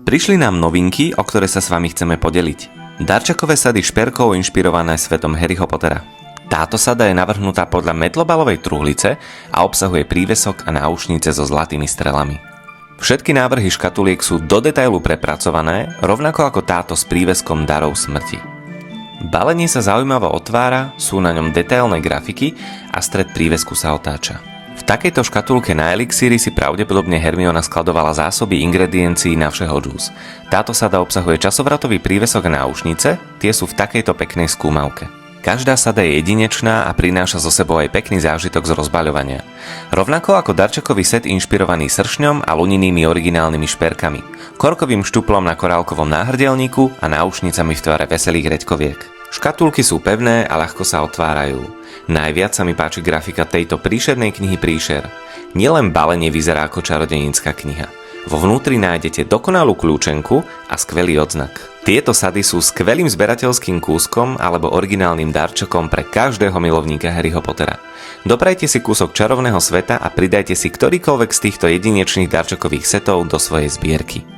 Prišli nám novinky, o ktoré sa s vami chceme podeliť. Darčekové sady šperkov inšpirované svetom Harryho Pottera. Táto sada je navrhnutá podľa metlobalovej truhlice a obsahuje prívesok a náušnice so zlatými strelami. Všetky návrhy škatuliek sú do detailu prepracované, rovnako ako táto s príveskom darov smrti. Balenie sa zaujímavo otvára, sú na ňom detailné grafiky a stred prívesku sa otáča. V takejto škatulke na elixíry si pravdepodobne Hermiona skladovala zásoby ingrediencií na všeho džús. Táto sada obsahuje časovratový prívesok a náušnice, tie sú v takejto peknej skúmavke. Každá sada je jedinečná a prináša so sebou aj pekný zážitok z rozbaľovania. Rovnako ako darčekový set inšpirovaný sršňom a luninými originálnymi šperkami, korkovým štuplom na korálkovom náhrdelníku a náušnicami v tvare veselých reďkoviek. Škatulky sú pevné a ľahko sa otvárajú. Najviac sa mi páči grafika tejto príšernej knihy Príšer. Nielen balenie vyzerá ako čarodejnícka kniha. Vo vnútri nájdete dokonalú kľúčenku a skvelý odznak. Tieto sady sú skvelým zberateľským kúskom alebo originálnym darčekom pre každého milovníka Harryho Pottera. Doprajte si kúsok čarovného sveta a pridajte si ktorýkoľvek z týchto jedinečných darčekových setov do svojej zbierky.